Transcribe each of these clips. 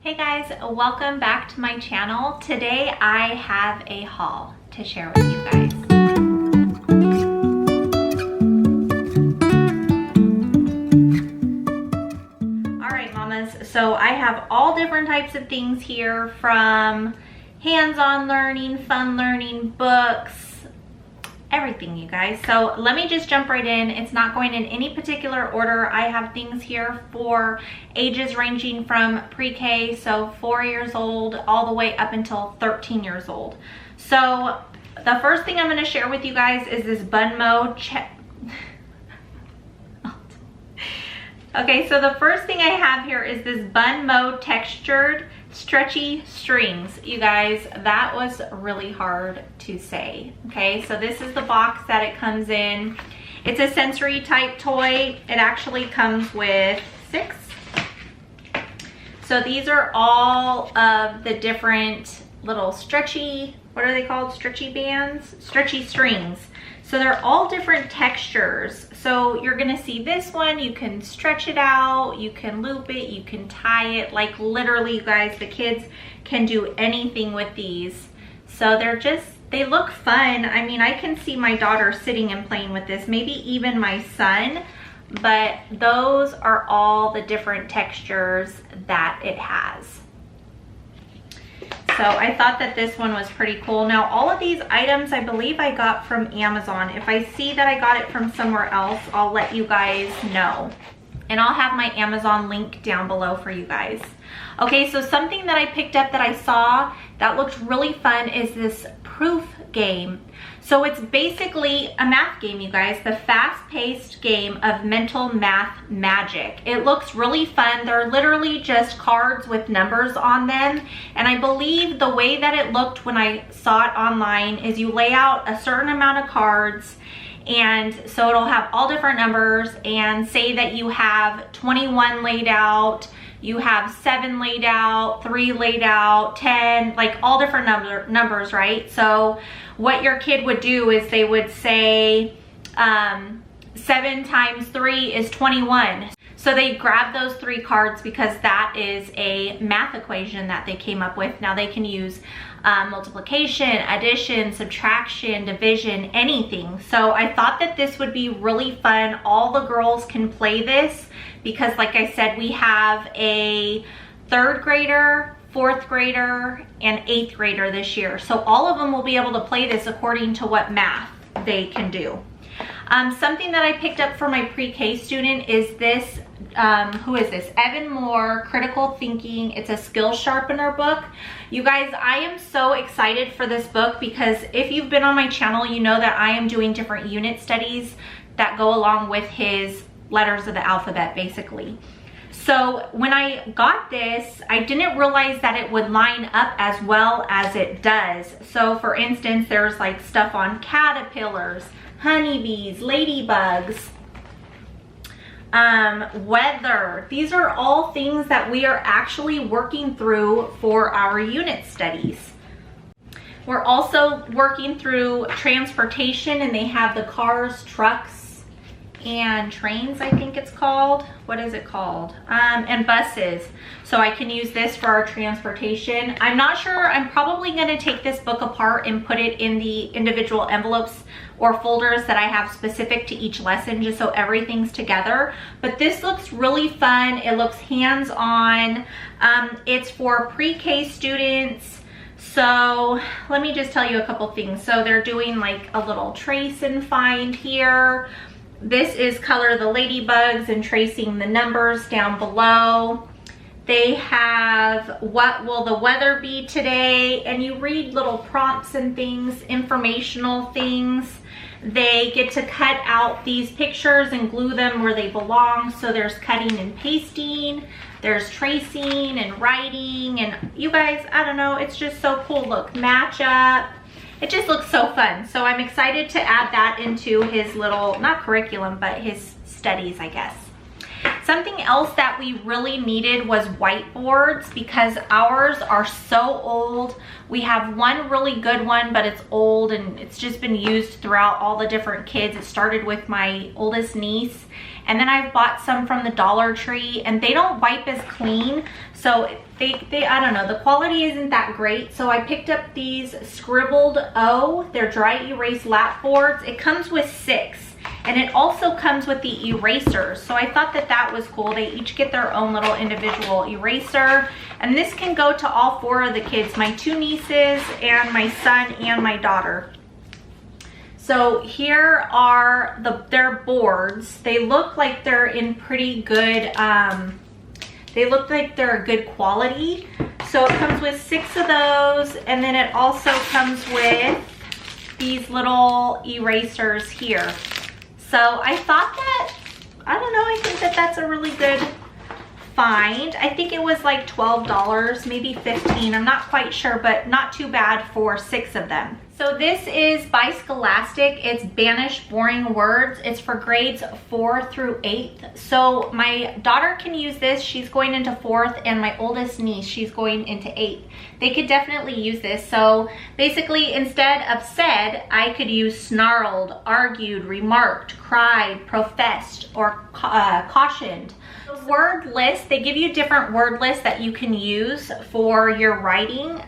Hey guys, welcome back to my channel. Today I have a haul to share with you guys. Alright mamas, so I have all different types of things here, from hands-on learning, fun learning, books, everything you guys. So let me just jump right in. It's not going in any particular order. I have things here for ages ranging from pre-K, so 4 years old, all the way up until 13 years old. So the first thing I'm going to share with you guys is this Bun Mode Okay, so the first thing I have here is this Bun Mode textured stretchy strings. You guys, that was really hard to say. Okay, so this is the box that it comes in. It's a sensory type toy. It actually comes with 6. So these are all of the different little stretchy, what are they called? Stretchy bands? Stretchy strings. So they're all different textures. So you're gonna see this one, you can stretch it out, you can loop it, you can tie it. Like literally, you guys, the kids can do anything with these. So they look fun. I mean, I can see my daughter sitting and playing with this, maybe even my son, but those are all the different textures that it has. So I thought that this one was pretty cool. Now, all of these items I believe I got from Amazon. If I see that I got it from somewhere else, I'll let you guys know. And I'll have my Amazon link down below for you guys. Okay, so something that I picked up that I saw that looked really fun is this proof game. So it's basically a math game, you guys, the fast-paced game of mental math magic. It looks really fun. They're literally just cards with numbers on them. And I believe the way that it looked when I saw it online is you lay out a certain amount of cards, and so it'll have all different numbers, and say that you have 21 laid out, you have 7 laid out, 3 laid out, 10, like all different numbers, right? So what your kid would do is they would say 7 times 3 is 21. So they grab those 3 cards because that is a math equation that they came up with. Now they can use multiplication, addition, subtraction, division, anything. So I thought that this would be really fun. All the girls can play this because, like I said, we have a 3rd grader, 4th grader, and 8th grader this year. So all of them will be able to play this according to what math they can do. Something that I picked up for my pre-K student is this, who is this? Evan Moore, Critical Thinking. It's a skill sharpener book. You guys, I am so excited for this book because if you've been on my channel, you know that I am doing different unit studies that go along with his letters of the alphabet, basically. So when I got this, I didn't realize that it would line up as well as it does. So for instance, there's like stuff on caterpillars, honeybees, ladybugs, weather. These are all things that we are actually working through for our unit studies. We're also working through transportation, and they have the cars, trucks, and trains, I think it's called. What is it called? And buses. So I can use this for our transportation. I'm not sure. I'm probably going to take this book apart and put it in the individual envelopes or folders that I have specific to each lesson, just so everything's together. But this looks really fun. It looks hands-on. It's for pre-K students. So let me just tell you a couple things. So they're doing like a little trace and find here. This is color the ladybugs and tracing the numbers down below. They have what will the weather be today, and you read little prompts and things, informational things. They get to cut out these pictures and glue them where they belong. So there's cutting and pasting, there's tracing and writing, and you guys, I don't know, it's just so cool. Look, match up. It just looks so fun. So I'm excited to add that into his little, not curriculum, but his studies, I guess. Something else that we really needed was whiteboards because ours are so old. We have one really good one, but it's old and it's just been used throughout all the different kids. It started with my oldest niece, and then I've bought some from the Dollar Tree, and they don't wipe as clean. So they I don't know, the quality isn't that great. So I picked up these Scribbled O. They're dry erase lap boards. It comes with 6. And it also comes with the erasers. So I thought that that was cool. They each get their own little individual eraser. And this can go to all 4 of the kids, my 2 nieces and my son and my daughter. So here are their boards. They look like they're in pretty good, they look like they're a good quality. So it comes with 6 of those. And then it also comes with these little erasers here. So I thought that, I don't know, I think that that's a really good find. I think it was like $12, maybe $15, I'm not quite sure, but not too bad for 6 of them. So this is by Scholastic. It's Banish Boring Words. It's for grades 4 through 8th. So my daughter can use this. She's going into 4th, and my oldest niece, she's going into 8th. They could definitely use this. So basically, instead of said, I could use snarled, argued, remarked, cried, professed, or cautioned. The word list, they give you different word lists that you can use for your writing.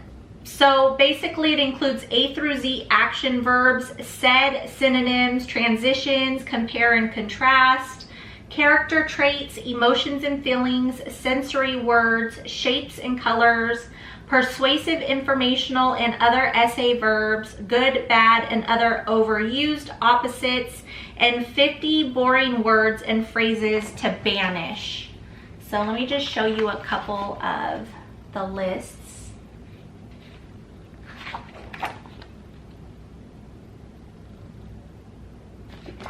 So basically it includes A through Z action verbs, said, synonyms, transitions, compare and contrast, character traits, emotions and feelings, sensory words, shapes and colors, persuasive, informational, and other essay verbs, good, bad, and other overused opposites, and 50 boring words and phrases to banish. So let me just show you a couple of the lists.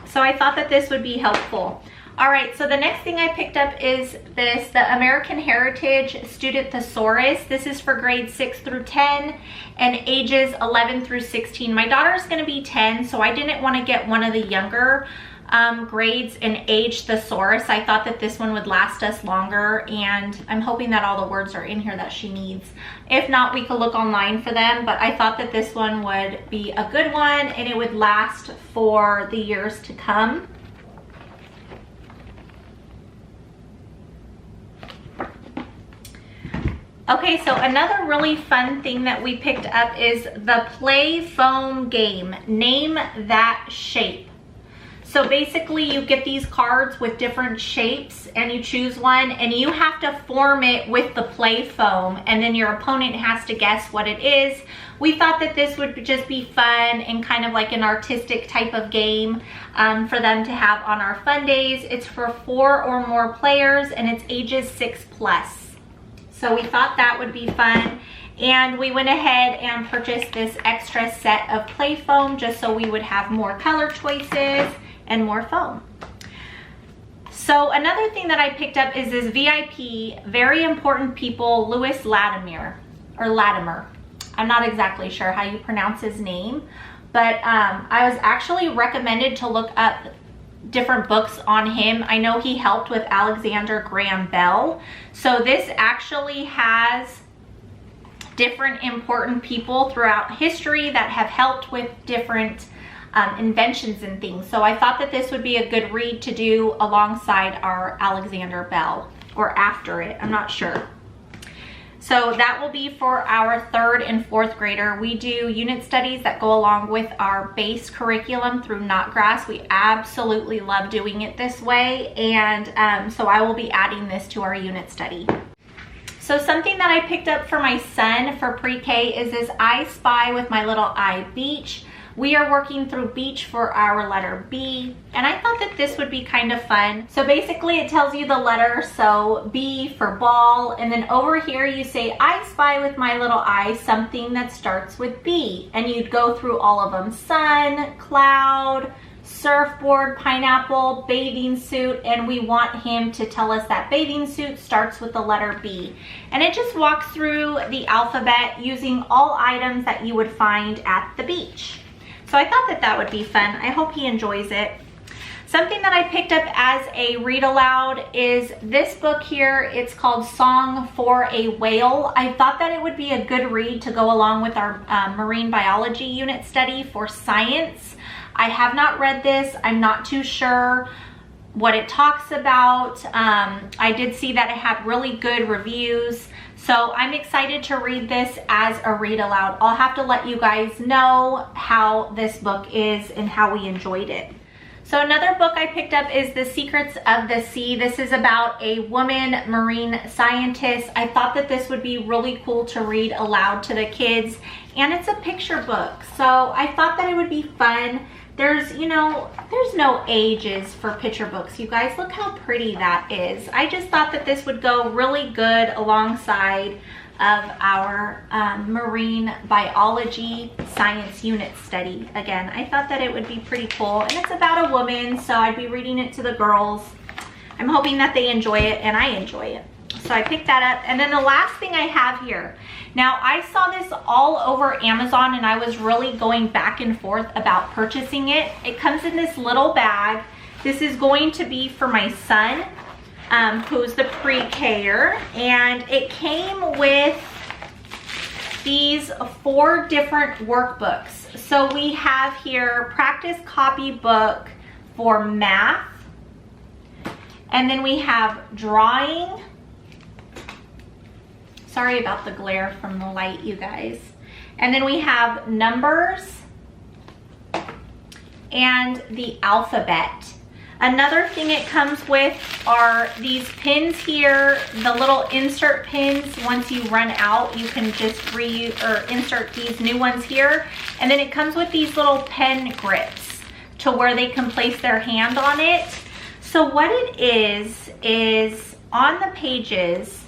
So I thought that this would be helpful. All right, so the next thing I picked up is this, the American Heritage Student Thesaurus. This is for grades 6 through 10 and ages 11 through 16. My daughter's gonna be 10, so I didn't wanna get one of the younger grades and age thesaurus. I thought that this one would last us longer, and I'm hoping that all the words are in here that she needs. If not, we could look online for them, but I thought that this one would be a good one and it would last for the years to come. Okay, so another really fun thing that we picked up is the Play Foam game, Name That Shape. So basically you get these cards with different shapes and you choose one and you have to form it with the play foam, and then your opponent has to guess what it is. We thought that this would just be fun and kind of like an artistic type of game for them to have on our fun days. It's for 4 or more players and it's ages 6+. So we thought that would be fun. And we went ahead and purchased this extra set of play foam just so we would have more color choices and more foam. So another thing that I picked up is this VIP, Very Important People, Louis Latimer, or Latimer. I'm not exactly sure how you pronounce his name, but I was actually recommended to look up different books on him. I know he helped with Alexander Graham Bell. So this actually has different important people throughout history that have helped with different inventions and things. So I thought that this would be a good read to do alongside our Alexander Bell, or after it, I'm not sure. So that will be for our 3rd and 4th grader. We do unit studies that go along with our base curriculum through Notgrass. We absolutely love doing it this way, and so I will be adding this to our unit study. So something that I picked up for my son for pre-K is this I Spy with my little I Beach. We are working through beach for our letter B, and I thought that this would be kind of fun. So basically it tells you the letter, so B for ball, and then over here you say, I spy with my little eye something that starts with B, and you'd go through all of them: sun, cloud, surfboard, pineapple, bathing suit, and we want him to tell us that bathing suit starts with the letter B. And it just walks through the alphabet using all items that you would find at the beach. So I thought that that would be fun. I hope he enjoys it. Something that I picked up as a read aloud is this book here. It's called Song for a Whale. I thought that it would be a good read to go along with our marine biology unit study for science. I have not read this. I'm not too sure what it talks about. I did see that it had really good reviews. So I'm excited to read this as a read aloud. I'll have to let you guys know how this book is and how we enjoyed it. So another book I picked up is The Secrets of the Sea. This is about a woman marine scientist. I thought that this would be really cool to read aloud to the kids, and it's a picture book. So I thought that it would be fun. There's no ages for picture books, you guys. Look how pretty that is. I just thought that this would go really good alongside of our marine biology science unit study. Again, I thought that it would be pretty cool, and it's about a woman, so I'd be reading it to the girls. I'm hoping that they enjoy it and I enjoy it. So I picked that up. And then the last thing I have here, now I saw this all over Amazon and I was really going back and forth about purchasing it. It comes in this little bag. This is going to be for my son, who's the PreCare, and it came with these 4 different workbooks. So we have here practice copybook for math, and then we have drawing. Sorry about the glare from the light, you guys. And then we have numbers and the alphabet. Another thing it comes with are these pins here, the little insert pins. Once you run out, you can just reuse or insert these new ones here. And then it comes with these little pen grips to where they can place their hand on it. So what it is on the pages,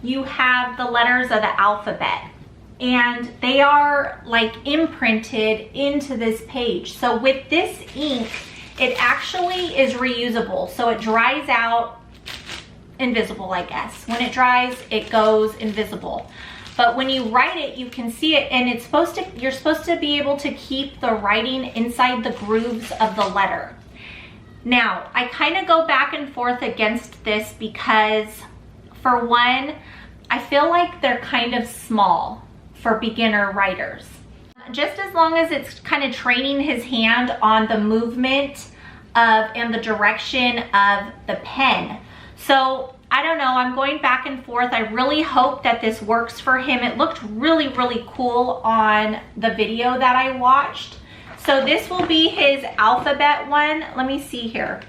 you have the letters of the alphabet, and they are like imprinted into this page. So with this ink, it actually is reusable. So it dries out invisible, I guess. When it dries, it goes invisible. But when you write it, you can see it, and you're supposed to be able to keep the writing inside the grooves of the letter. Now, I kind of go back and forth against this because, for one, I feel like they're kind of small for beginner writers. Just as long as it's kind of training his hand on the movement of and the direction of the pen. So I don't know, I'm going back and forth. I really hope that this works for him. It looked really, really cool on the video that I watched. So this will be his alphabet one. Let me see here.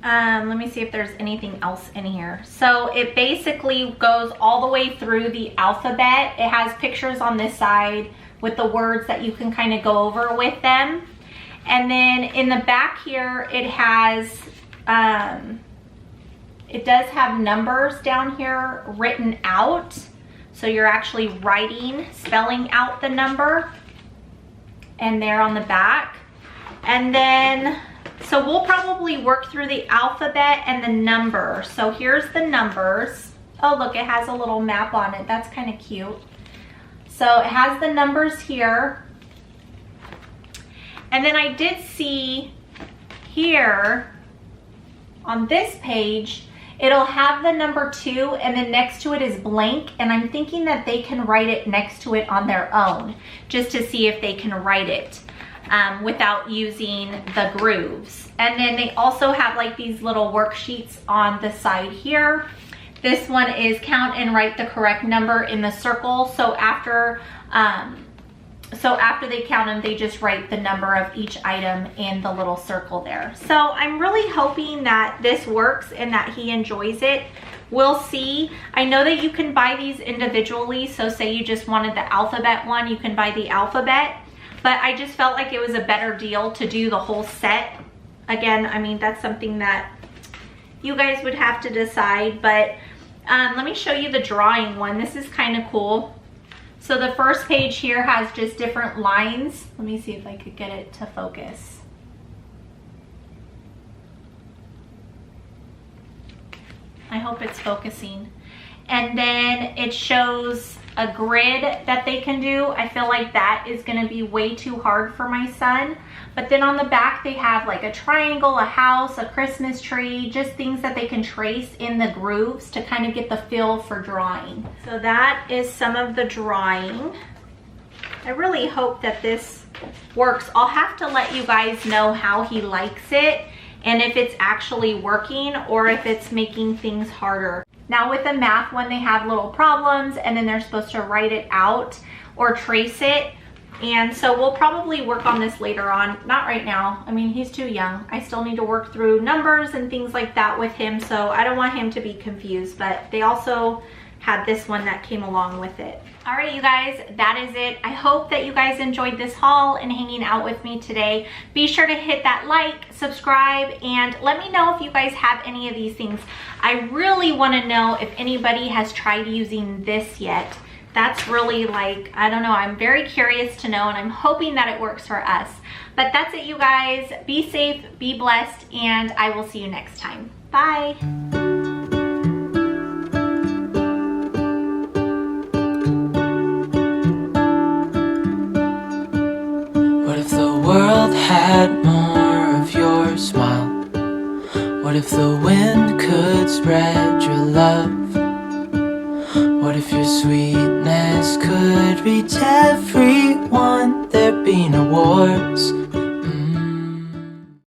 Let me see if there's anything else in here. So it basically goes all the way through the alphabet. It has pictures on this side with the words that you can kind of go over with them. And then in the back here, it has, it does have numbers down here written out. So you're actually writing, spelling out the number, and there on the back. And then, so we'll probably work through the alphabet and the number. So here's the numbers. Oh, look, it has a little map on it. That's kind of cute. So it has the numbers here. And then I did see here on this page, it'll have the number 2, and then next to it is blank. And I'm thinking that they can write it next to it on their own, just to see if they can write it without using the grooves. And then they also have like these little worksheets on the side here. This one is count and write the correct number in the circle. So after they count them, they just write the number of each item in the little circle there. So I'm really hoping that this works and that he enjoys it. We'll see. I know that you can buy these individually. So say you just wanted the alphabet one, you can buy the alphabet. But I just felt like it was a better deal to do the whole set. Again, I mean, that's something that you guys would have to decide. But let me show you the drawing one. This is kind of cool. So the first page here has just different lines. Let me see if I could get it to focus. I hope it's focusing. And then it shows a grid that they can do. I feel like that is going to be way too hard for my son. But then on the back they have like a triangle, a house, a Christmas tree, just things that they can trace in the grooves to kind of get the feel for drawing. So that is some of the drawing. I really hope that this works. I'll have to let you guys know how he likes it and if it's actually working or if it's making things harder. Now with the math one, they have little problems and then they're supposed to write it out or trace it. And so we'll probably work on this later on, not right now. I mean, he's too young. I still need to work through numbers and things like that with him, so I don't want him to be confused, but they also had this one that came along with it. All right, you guys, that is it. I hope that you guys enjoyed this haul and hanging out with me today. Be sure to hit that like, subscribe, and let me know if you guys have any of these things. I really want to know if anybody has tried using this yet. That's really like, I don't know, I'm very curious to know, and I'm hoping that it works for us. But that's it, you guys. Be safe, be blessed, and I will see you next time. Bye. What if the world had more of your smile? What if the wind could spread your love? What if your sweetness could reach everyone? There'd be no wars,